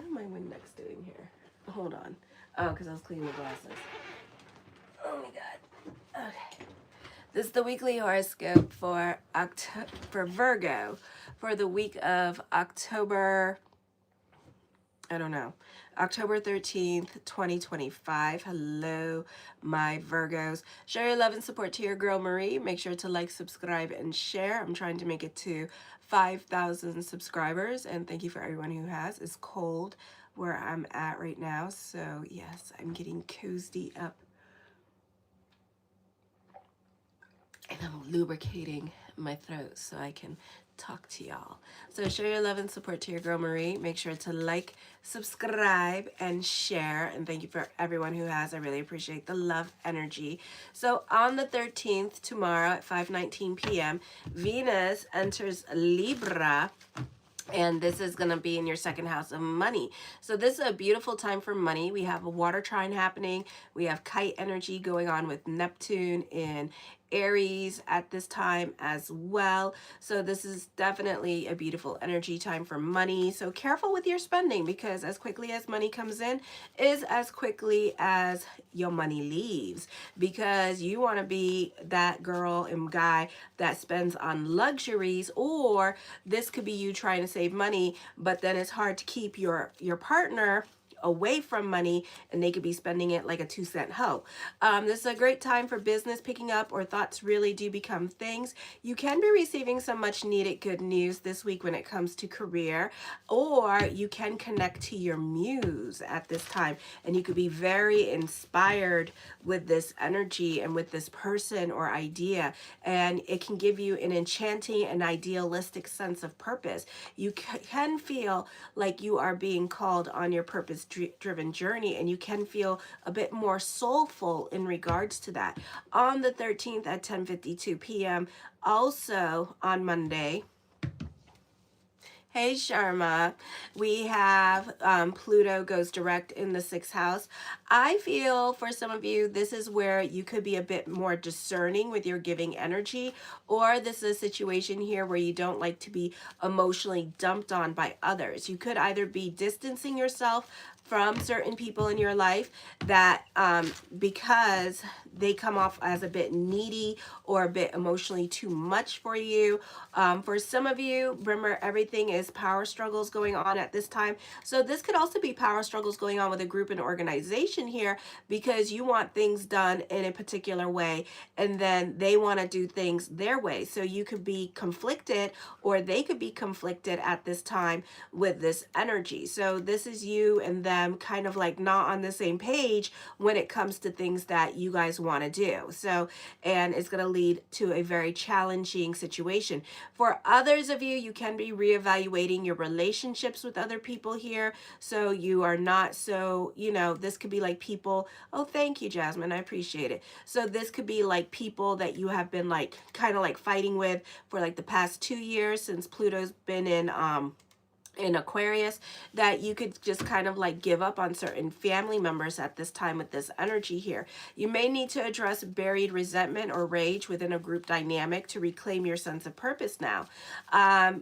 What am my Windex doing here? Hold on. Oh, because I was cleaning the glasses. Oh my god. Okay. This is the weekly horoscope for Virgo for the week of October, I don't know, October 13th, 2025. Hello, my Virgos. Show your love and support to your girl Marie. Make sure to like, subscribe, and share. I'm trying to make it to 5,000 subscribers, and thank you for everyone who has. It's cold where I'm at right now, so yes, I'm getting cozied up. And I'm lubricating my throat so I can talk to y'all. So show your love and support to your girl Marie. Make sure to like, subscribe, and share. And thank you for everyone who has. I really appreciate the love energy. So on the 13th, tomorrow at 5:19 p.m., Venus enters Libra. And this is going to be in your second house of money. So this is a beautiful time for money. We have a water trine happening. We have kite energy going on with Neptune in Aries at this time as well. So this is definitely a beautiful energy time for money. So careful with your spending, because as quickly as money comes in is as quickly as your money leaves, because you want to be that girl and guy that spends on luxuries, or this could be you trying to save money, but then it's hard to keep your partner away from money, and they could be spending it like a 2-cent hoe. This is a great time for business picking up, or thoughts really do become things. You can be receiving some much needed good news this week when it comes to career, or you can connect to your muse at this time, and you could be very inspired with this energy and with this person or idea, and it can give you an enchanting and idealistic sense of purpose. You can feel like you are being called on your purpose driven journey, and you can feel a bit more soulful in regards to that. On the 13th at 10:52 p.m., also on Monday, hey Sharma, we have Pluto goes direct in the 6th house. I feel for some of you, this is where you could be a bit more discerning with your giving energy, or this is a situation here where you don't like to be emotionally dumped on by others. You could either be distancing yourself from certain people in your life that because they come off as a bit needy or a bit emotionally too much for you. For some of you, remember, everything is power struggles going on at this time. So this could also be power struggles going on with a group and organization here, because you want things done in a particular way, and then they want to do things their way. So you could be conflicted, or they could be conflicted at this time with this energy. So this is you and them kind of like not on the same page when it comes to things that you guys want to do. So, and it's going to lead to a very challenging situation. For others of you, you can be reevaluating your relationships with other people here. So you are not so, this could be like people. Oh, thank you, Jasmine. I appreciate it. So this could be like people that you have been like kind of like fighting with for like the past 2 years, since Pluto's been in Aquarius, that you could just kind of like give up on certain family members at this time with this energy here. You may need to address buried resentment or rage within a group dynamic to reclaim your sense of purpose now.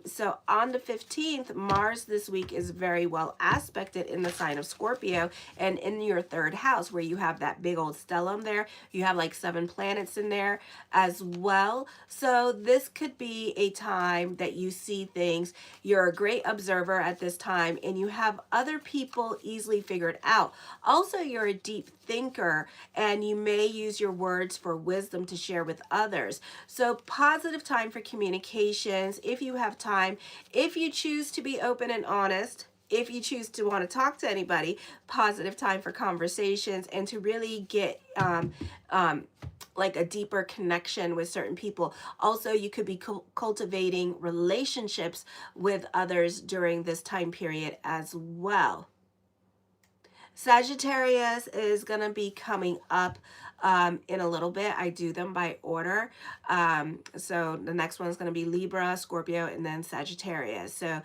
So on the 15th, Mars this week is very well aspected in the sign of Scorpio and in your 3rd house, where you have that big old stellium there. You have like 7 planets in there as well. So this could be a time that you see things. You're a great observer at this time, and you have other people easily figured out. Also, you're a deep thinker, and you may use your words for wisdom to share with others. So positive time for communications if you have time. If you choose to be open and honest, if you choose to want to talk to anybody, positive time for conversations and to really get like a deeper connection with certain people. Also, you could be cultivating relationships with others during this time period as well. Sagittarius is going to be coming up in a little bit. I do them by order. So the next one is going to be Libra, Scorpio, and then Sagittarius. So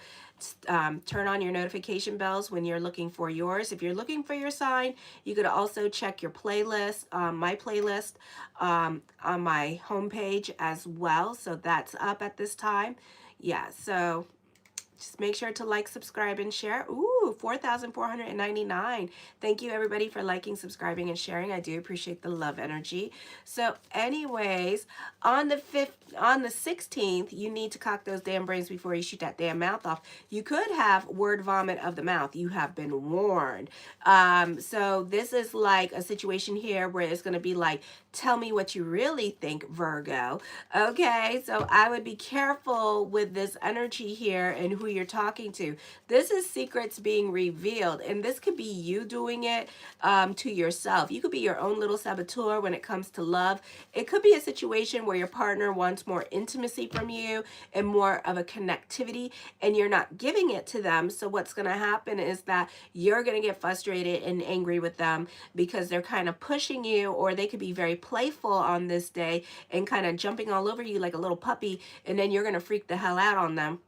turn on your notification bells when you're looking for yours. If you're looking for your sign, you could also check your playlist, my playlist on my homepage as well. So that's up at this time. Yeah, so just make sure to like, subscribe, and share. Ooh, Woo, 4,499. Thank you everybody for liking, subscribing, and sharing. I do appreciate the love energy. So anyways, on the 16th, you need to cock those damn brains before you shoot that damn mouth off. You could have word vomit of the mouth. You have been warned. So this is like a situation here where it's going to be like, tell me what you really think, Virgo. Okay, so I would be careful with this energy here and who you're talking to. This is secrets being revealed, and this could be you doing it to yourself. You could be your own little saboteur when it comes to love. It could be a situation where your partner wants more intimacy from you and more of a connectivity, and you're not giving it to them. So what's going to happen is that you're going to get frustrated and angry with them because they're kind of pushing you, or they could be very playful on this day and kind of jumping all over you like a little puppy, and then you're going to freak the hell out on them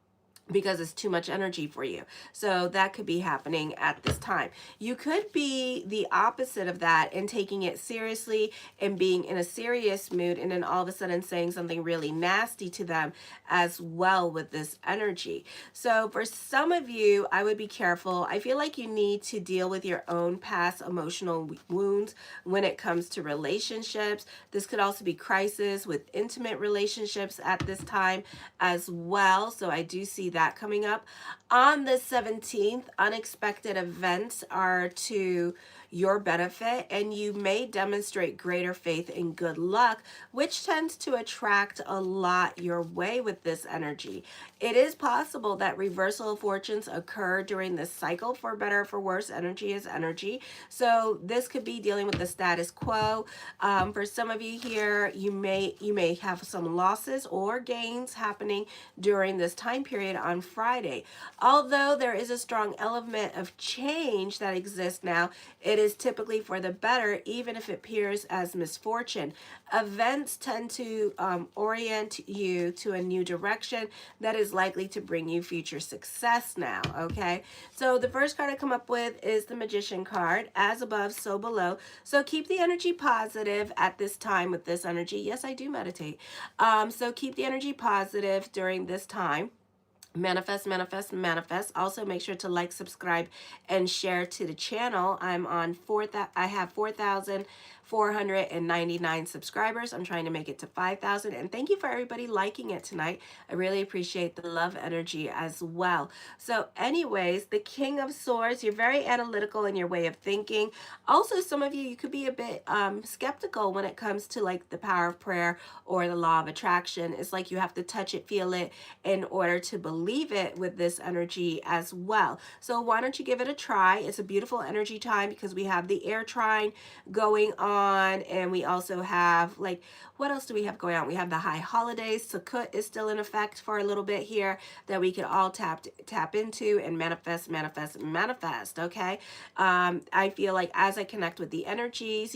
because it's too much energy for you. So that could be happening at this time. You could be the opposite of that and taking it seriously and being in a serious mood, and then all of a sudden saying something really nasty to them as well with this energy. So for some of you, I would be careful. I feel like you need to deal with your own past emotional wounds when it comes to relationships. This could also be crisis with intimate relationships at this time as well. So I do see that coming up. On the 17th, unexpected events are to your benefit, and you may demonstrate greater faith and good luck, which tends to attract a lot your way with this energy. It is possible that reversal of fortunes occur during this cycle. For better or for worse, energy is energy. So this could be dealing with the status quo. For some of you here, you may have some losses or gains happening during this time period on Friday. Although there is a strong element of change that exists now, it is typically for the better, even if it appears as misfortune. Events tend to orient you to a new direction that is likely to bring you future success now, okay? So the first card I come up with is the Magician card. As above, so below. So keep the energy positive at this time with this energy. Yes, I do meditate. So keep the energy positive during this time. Manifest, manifest, manifest. Also make sure to like, subscribe, and share to the channel. I have 4,499 subscribers. I'm trying to make it to 5,000, and thank you for everybody liking it tonight. I really appreciate the love energy as well. So anyways, the King of Swords, you're very analytical in your way of thinking. Also, some of you could be a bit skeptical when it comes to like the power of prayer or the law of attraction. It's like you have to touch it, feel it in order to believe it with this energy as well. So why don't you give it a try? It's a beautiful energy time because we have the air trine going on, and we also have, like, what else do we have going on? We have the high holidays. Sukkot is still in effect for a little bit here that we can all tap into and manifest, manifest, manifest, okay? I feel like as I connect with the energies,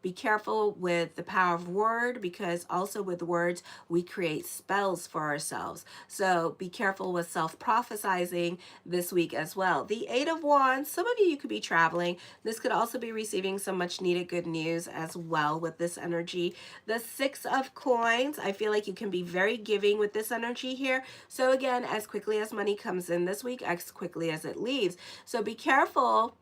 be careful with the power of word, because also with words, we create spells for ourselves. So be careful with self-prophesizing this week as well. The Eight of Wands, some of you could be traveling. This could also be receiving some much needed good news as well with this energy. The Six of Coins, I feel like you can be very giving with this energy here. So again, as quickly as money comes in this week, as quickly as it leaves. So be careful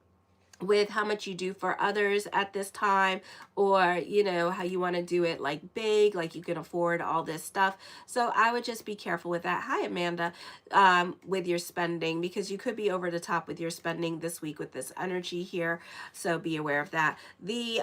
with how much you do for others at this time, or how you want to do it like big, like you can afford all this stuff. So I would just be careful with that. Hi Amanda. With your spending, because you could be over the top with your spending this week with this energy here, so be aware of that. The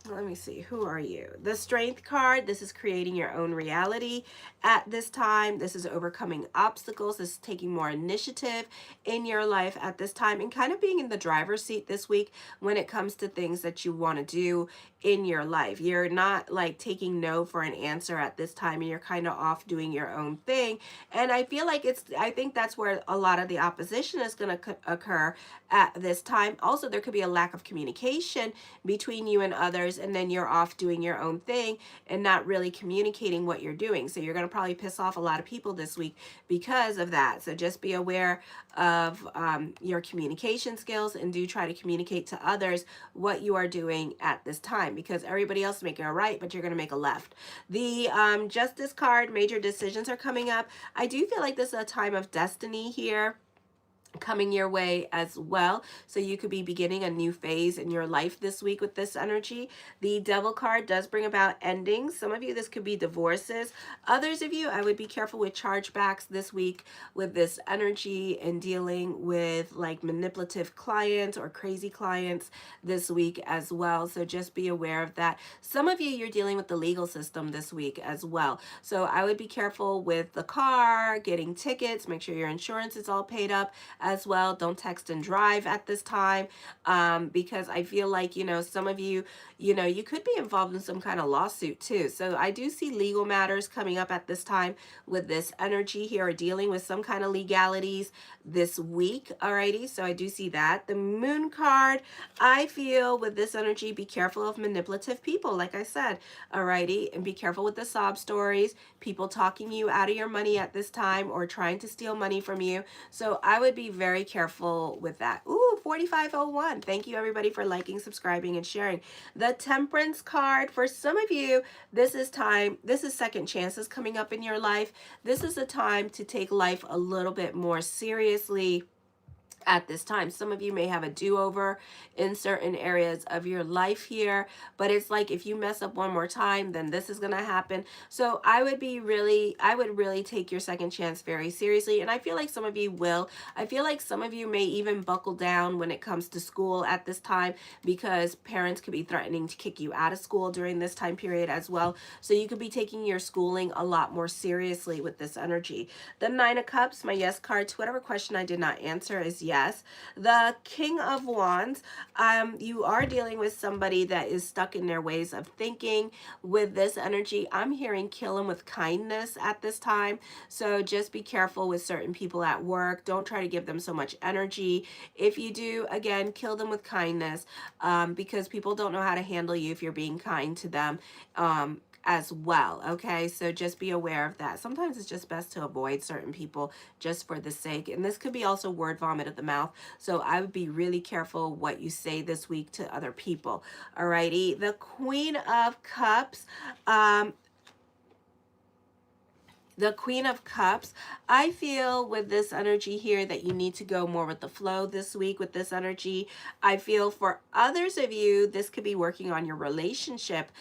let me see, who are you? The Strength card, this is creating your own reality at this time. This is overcoming obstacles. This is taking more initiative in your life at this time, and kind of being in the driver's seat this week when it comes to things that you want to do in your life. You're not like taking no for an answer at this time, and you're kind of off doing your own thing. And I feel like I think that's where a lot of the opposition is going to occur at this time. Also, there could be a lack of communication between you and others, and then you're off doing your own thing and not really communicating what you're doing. So you're going to probably piss off a lot of people this week because of that. So just be aware of your communication skills, and do try to communicate to others what you are doing at this time, because everybody else is making a right, but you're going to make a left. The Justice card, major decisions are coming up. I do feel like this is a time of destiny here. coming your way as well. So you could be beginning a new phase in your life this week with this energy. The Devil card does bring about endings. Some of you, this could be divorces. Others of you, I would be careful with chargebacks this week with this energy and dealing with like manipulative clients or crazy clients this week as well. So just be aware of that. Some of you, you're dealing with the legal system this week as well. So I would be careful with the car, getting tickets, make sure your insurance is all paid up as well. Don't text and drive at this time, because I feel like, some of you, you could be involved in some kind of lawsuit too. So I do see legal matters coming up at this time with this energy here, or dealing with some kind of legalities this week. Alrighty, so I do see that. The Moon card, I feel with this energy, be careful of manipulative people, like I said. Alrighty, and be careful with the sob stories, people talking you out of your money at this time or trying to steal money from you. So I would be very careful with that. Ooh, 4501. Thank you everybody for liking, subscribing, and sharing. The Temperance card, for some of you, this is second chances coming up in your life. This is a time to take life a little bit more seriously at this time. Some of you may have a do-over in certain areas of your life here, but it's like if you mess up one more time, then this is going to happen. So I would really take your second chance very seriously, and I feel like some of you will. I feel like some of you may even buckle down when it comes to school at this time, because parents could be threatening to kick you out of school during this time period as well. So you could be taking your schooling a lot more seriously with this energy. The Nine of Cups, my yes card to whatever question I did not answer is yes. The King of Wands, you are dealing with somebody that is stuck in their ways of thinking. With this energy, I'm hearing kill them with kindness at this time. So just be careful with certain people at work. Don't try to give them so much energy. If you do, again, kill them with kindness, because people don't know how to handle you if you're being kind to them. As well. Okay, so just be aware of that. Sometimes it's just best to avoid certain people just for the sake, and this could be also word vomit at the mouth. So I would be really careful what you say this week to other people. Alrighty, the Queen of Cups. The Queen of Cups, I feel with this energy here that you need to go more with the flow this week with this energy. I feel for others of you, this could be working on your relationship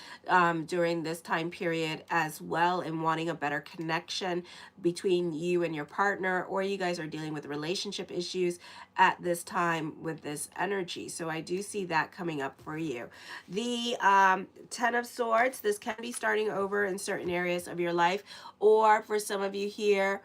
during this time period as well, and wanting a better connection between you and your partner, or you guys are dealing with relationship issues at this time with this energy. So I do see that coming up for you. The Ten of Swords, this can be starting over in certain areas of your life, or for some of you here,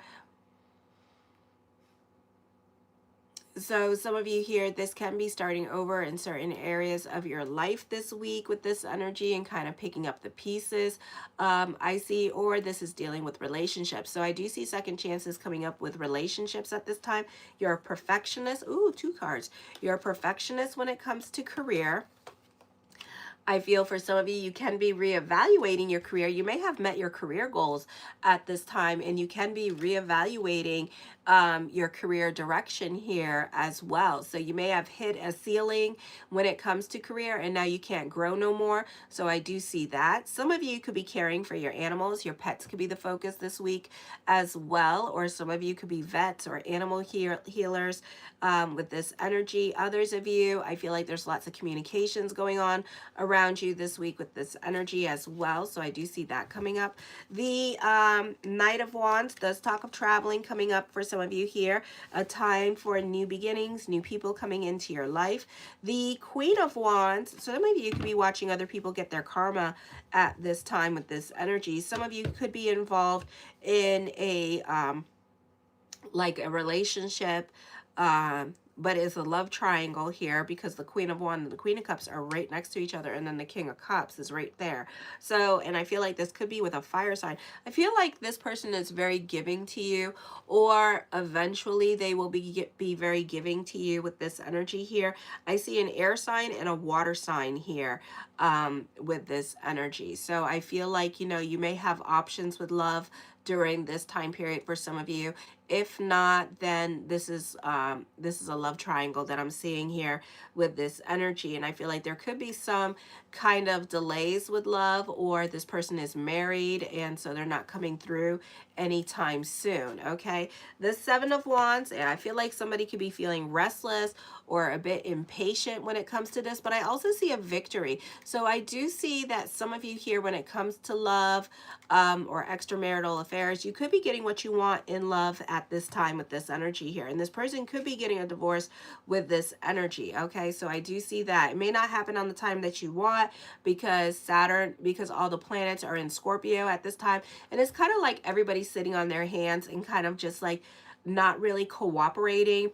so some of you here, this can be starting over in certain areas of your life this week with this energy and kind of picking up the pieces. I see, or this is dealing with relationships. So I do see second chances coming up with relationships at this time. You're a perfectionist. Ooh, two cards. You're a perfectionist when it comes to career. I feel for some of you, you can be reevaluating your career. You may have met your career goals at this time, and you can be reevaluating your career direction here as well. So you may have hit a ceiling when it comes to career, and now you can't grow no more. So I do see that. Some of you could be caring for your animals. Your pets could be the focus this week as well, or some of you could be vets or animal healers with this energy. Others of you, I feel like there's lots of communications going on around you this week with this energy as well. So I do see that coming up. The Knight of Wands does talk of traveling coming up for some of you here. A time for new beginnings, new people coming into your life. The Queen of Wands, some of you could be watching other people get their karma at this time with this energy. Some of you could be involved in a like a relationship, but it's a love triangle here, because the Queen of Wands and the Queen of Cups are right next to each other, and then the King of Cups is right there. So, and I feel like this could be with a fire sign. I feel like this person is very giving to you, or eventually they will be very giving to you with this energy here. I see an air sign and a water sign here with this energy. So I feel like, you may have options with love during this time period for some of you. If not, then this is a love triangle that I'm seeing here with this energy, and I feel like there could be some kind of delays with love, or this person is married and so they're not coming through anytime soon. Okay, the Seven of Wands, and I feel like somebody could be feeling restless or a bit impatient when it comes to this, but I also see a victory. So I do see that some of you here, when it comes to love or extramarital affairs, you could be getting what you want in love at this time with this energy here, and this person could be getting a divorce with this energy. Okay, so I do see that it may not happen on the time that you want, because because all the planets are in Scorpio at this time, and it's kind of like everybody's sitting on their hands and kind of just like not really cooperating,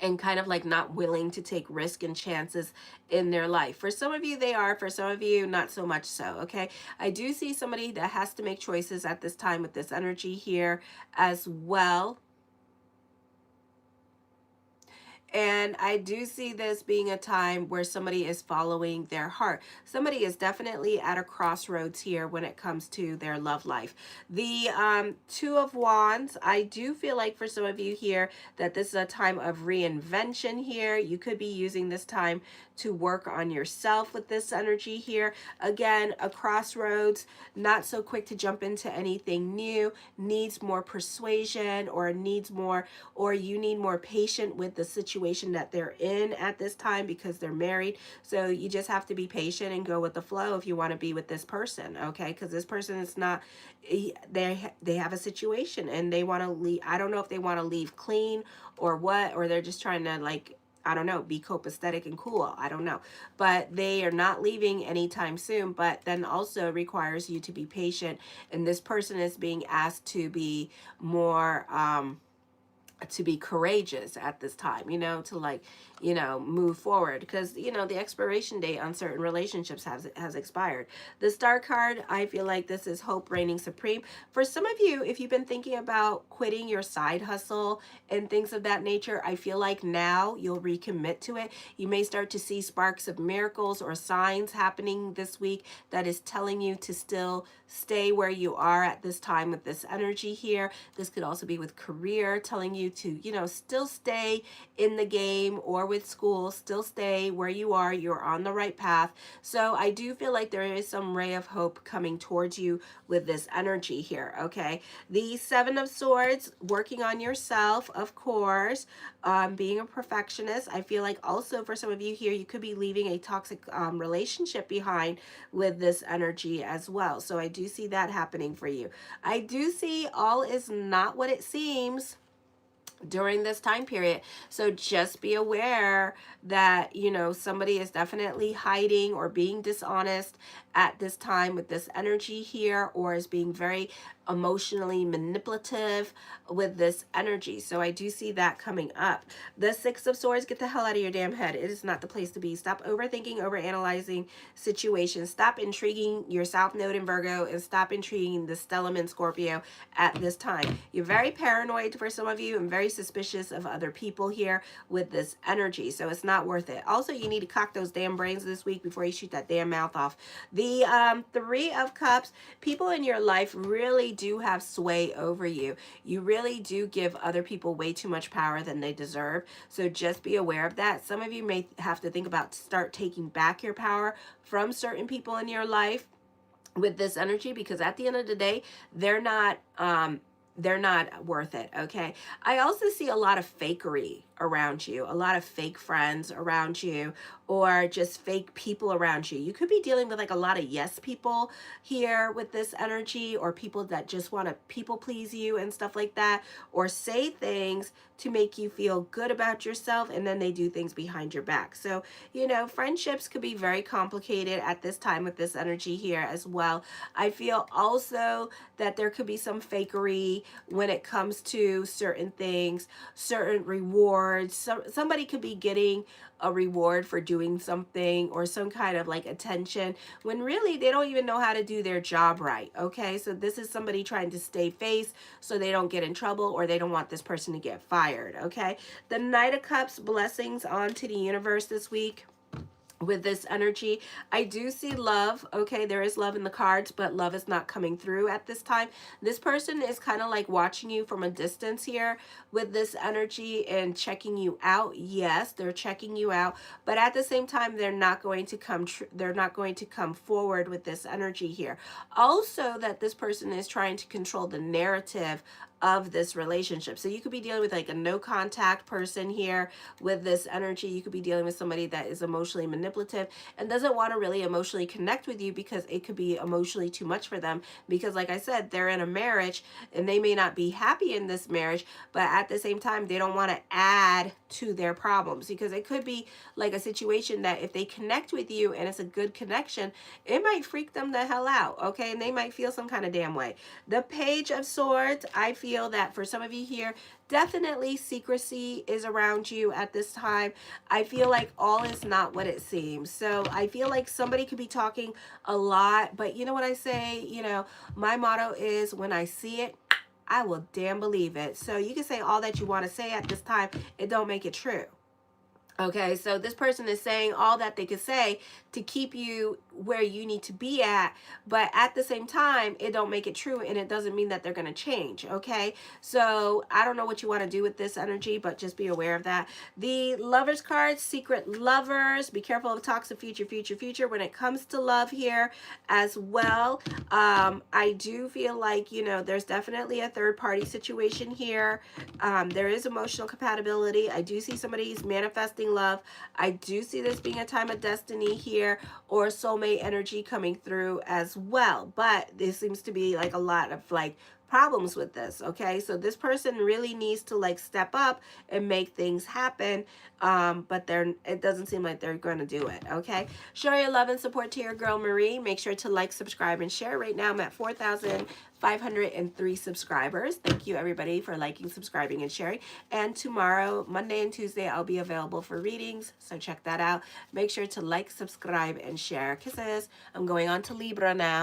and kind of like not willing to take risk and chances in their life. For some of you they are, for some of you not so much so. Okay, I do see somebody that has to make choices at this time with this energy here as well. And I do see this being a time where somebody is following their heart. Somebody is definitely at a crossroads here when it comes to their love life. The Two of Wands, I do feel like for some of you here that this is a time of reinvention here. You could be using this time to work on yourself with this energy here. Again, a crossroads, not so quick to jump into anything new, needs more persuasion, or needs more, or you need more patience with the situation that they're in at this time because they're married. So you just have to be patient and go with the flow if you want to be with this person. Okay, because this person is not, they have a situation and they want to leave. I don't know if they want to leave clean or what, or they're just trying to, like, I don't know, be copacetic and cool. I don't know. But they are not leaving anytime soon, but then also requires you to be patient. And this person is being asked to be more, to be courageous at this time, you know, to, like, you know, move forward, because, you know, the expiration date on certain relationships has expired. The Star card, I feel like this is hope reigning supreme. For some of you, if you've been thinking about quitting your side hustle and things of that nature, I feel like now you'll recommit to it. You may start to see sparks of miracles or signs happening this week that is telling you to still stay where you are at this time with this energy here. This could also be with career, telling you to, you know, still stay in the game, or with school, still stay where you are. You're on the right path. So I do feel like there is some ray of hope coming towards you with this energy here. Okay, the Seven of Swords, working on yourself, of course, being a perfectionist. I feel like also for some of you here, you could be leaving a toxic relationship behind with this energy as well. So I do see that happening for you. I do see all is not what it seems during this time period. So just be aware that, you know, somebody is definitely hiding or being dishonest at this time with this energy here, or is being very emotionally manipulative with this energy. So I do see that coming up. The Six of Swords, get the hell out of your damn head. It is not the place to be. Stop overthinking, overanalyzing situations. Stop intriguing your South Node in Virgo, and stop intriguing the Stellum in Scorpio at this time. You're very paranoid for some of you, and very suspicious of other people here with this energy. So it's not worth it. Also, you need to cock those damn brains this week before you shoot that damn mouth off. The Three of Cups, people in your life really do have sway over you. You really do give other people way too much power than they deserve. So just be aware of that. Some of you may have to think about start taking back your power from certain people in your life with this energy, because at the end of the day, they're not worth it. Okay, I also see a lot of fakery around you, a lot of fake friends around you, or just fake people around you. You could be dealing with like a lot of yes people here with this energy, or people that just want to people please you and stuff like that, or say things to make you feel good about yourself, and then they do things behind your back. So, you know, friendships could be very complicated at this time with this energy here as well. I feel also that there could be some fakery when it comes to certain things, certain rewards. Somebody could be getting a reward for doing something, or some kind of like attention, when really they don't even know how to do their job right. Okay, so this is somebody trying to stay face so they don't get in trouble, or they don't want this person to get fired. Okay, the Knight of Cups, blessings onto the universe this week with this energy. I do see love. Okay, there is love in the cards, but love is not coming through at this time. This person is kind of like watching you from a distance here with this energy and checking you out. Yes, they're checking you out, but at the same time they're not going to come forward with this energy here. Also, that this person is trying to control the narrative of this relationship. So you could be dealing with like a no contact person here with this energy. You could be dealing with somebody that is emotionally manipulative and doesn't want to really emotionally connect with you because it could be emotionally too much for them. Because like I said, they're in a marriage and they may not be happy in this marriage, but at the same time, they don't want to add to their problems, because it could be like a situation that if they connect with you and it's a good connection, it might freak them the hell out. Okay. And they might feel some kind of damn way. The Page of Swords, I feel that for some of you here, definitely secrecy is around you at this time. I feel like all is not what it seems. So I feel like somebody could be talking a lot, but you know what I say? You know, my motto is when I see it, I will damn believe it. So you can say all that you want to say at this time. It don't make it true. Okay, so this person is saying all that they could say to keep you where you need to be at, but at the same time, it don't make it true, and it doesn't mean that they're going to change. Okay, so I don't know what you want to do with this energy, but just be aware of that. The Lovers card, secret lovers. Be careful of toxic future when it comes to love here as well. I do feel like, you know, there's definitely a third party situation here. There is emotional compatibility. I do see somebody's manifesting love. I do see this being a time of destiny here, or soulmate energy coming through as well. But there seems to be like a lot of like problems with this. Okay, so this person really needs to like step up and make things happen, but it doesn't seem like they're going to do it. Okay, show your love and support to your girl Marie. Make sure to like, subscribe, and share. Right now I'm at 4,503 subscribers. Thank you everybody for liking, subscribing, and sharing. And tomorrow, Monday and Tuesday, I'll be available for readings, so check that out. Make sure to like, subscribe, and share. Kisses. I'm going on to Libra now.